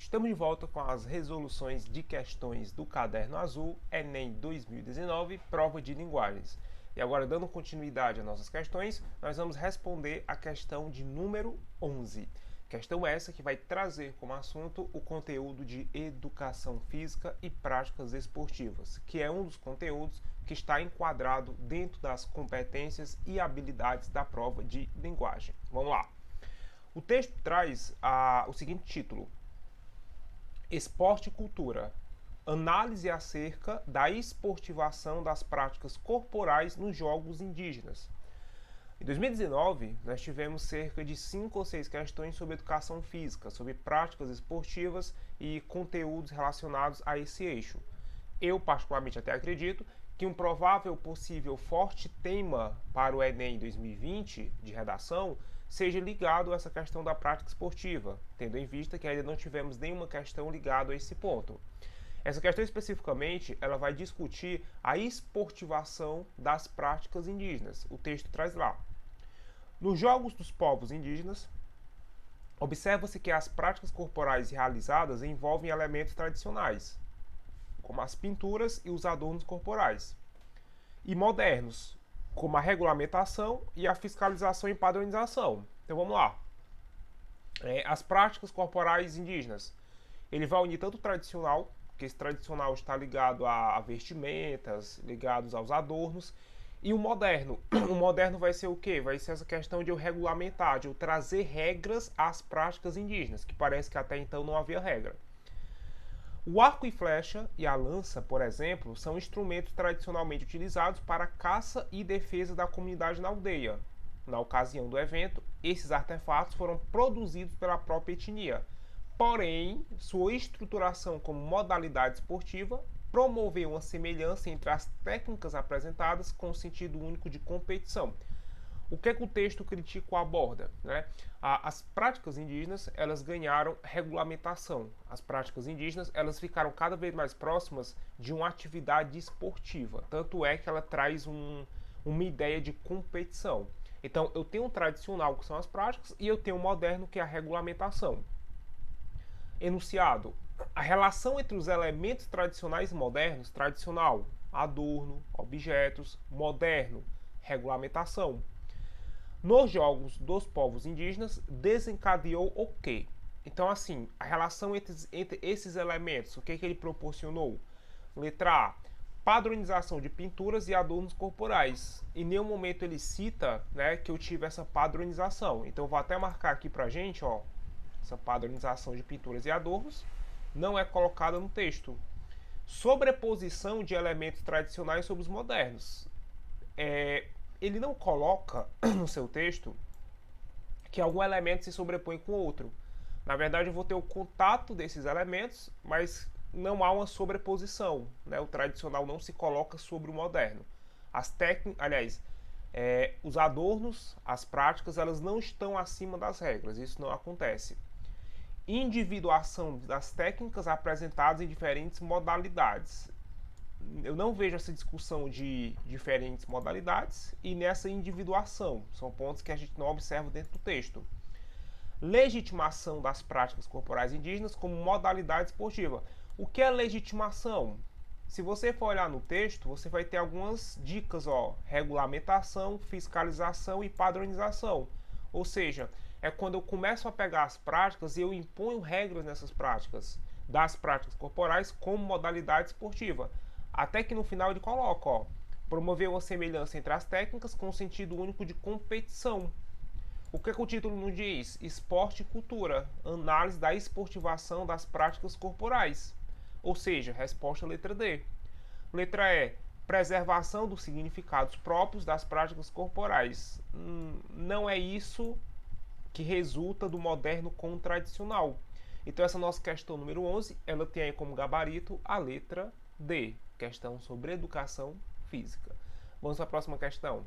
Estamos de volta com as resoluções de questões do Caderno Azul Enem 2019, prova de linguagens. E agora, dando continuidade às nossas questões, nós vamos responder a questão de número 11. Questão essa que vai trazer como assunto o conteúdo de educação física e práticas esportivas, que é um dos conteúdos que está enquadrado dentro das competências e habilidades da prova de linguagem. Vamos lá. O texto traz o seguinte título: Esporte e Cultura. Análise acerca da esportivação das práticas corporais nos jogos indígenas. Em 2019, nós tivemos cerca de 5 ou 6 questões sobre educação física, sobre práticas esportivas e conteúdos relacionados a esse eixo. Eu, particularmente, até acredito que um provável possível forte tema para o Enem 2020 de redação seja ligado a essa questão da prática esportiva, tendo em vista que ainda não tivemos nenhuma questão ligada a esse ponto. Essa questão especificamente, ela vai discutir a esportivação das práticas indígenas. O texto traz lá. Nos jogos dos povos indígenas, observa-se que as práticas corporais realizadas envolvem elementos tradicionais, como as pinturas e os adornos corporais, e modernos, como a regulamentação e a fiscalização e padronização. Então vamos lá. As práticas corporais indígenas. Ele vai unir tanto o tradicional, que esse tradicional está ligado a vestimentas, ligados aos adornos, e o moderno. O moderno vai ser o quê? Vai ser essa questão de eu regulamentar, de eu trazer regras às práticas indígenas, que parece que até então não havia regra. O arco e flecha e a lança, por exemplo, são instrumentos tradicionalmente utilizados para caça e defesa da comunidade na aldeia. Na ocasião do evento, esses artefatos foram produzidos pela própria etnia. Porém, sua estruturação como modalidade esportiva promoveu uma semelhança entre as técnicas apresentadas com o sentido único de competição. O que o texto crítico aborda? As práticas indígenas, elas ganharam regulamentação. As práticas indígenas, elas ficaram cada vez mais próximas de uma atividade esportiva. Tanto é que ela traz uma ideia de competição. Então, eu tenho um tradicional, que são as práticas, e eu tenho um moderno, que é a regulamentação. Enunciado: a relação entre os elementos tradicionais e modernos, tradicional, adorno, objetos, moderno, regulamentação. Nos jogos dos povos indígenas, desencadeou o quê? Então, assim, a relação entre esses elementos, o que ele proporcionou? Letra A, padronização de pinturas e adornos corporais. Em nenhum momento ele cita, que eu tive essa padronização. Então, eu vou até marcar aqui pra gente, ó, essa padronização de pinturas e adornos não é colocada no texto. Sobreposição de elementos tradicionais sobre os modernos. Ele não coloca no seu texto que algum elemento se sobrepõe com o outro. Na verdade, eu vou ter o contato desses elementos, mas não há uma sobreposição. O tradicional não se coloca sobre o moderno. As técnicas, aliás, os adornos, as práticas, elas não estão acima das regras. Isso não acontece. Individuação das técnicas apresentadas em diferentes modalidades. Eu não vejo essa discussão de diferentes modalidades e nessa individuação. São pontos que a gente não observa dentro do texto. Legitimação das práticas corporais indígenas como modalidade esportiva. O que é legitimação? Se você for olhar no texto, você vai ter algumas dicas, ó: regulamentação, fiscalização e padronização. Ou seja, é quando eu começo a pegar as práticas e eu imponho regras nessas práticas, das práticas corporais como modalidade esportiva. Até que no final ele coloca, ó, promover uma semelhança entre as técnicas com o sentido único de competição. O que o título nos diz? Esporte e cultura, análise da esportivação das práticas corporais. Ou seja, resposta letra D. Letra E, preservação dos significados próprios das práticas corporais. Não é isso que resulta do moderno com o tradicional. Então essa nossa questão número 11, ela tem aí como gabarito a letra D. Questão sobre educação física. Vamos para a próxima questão.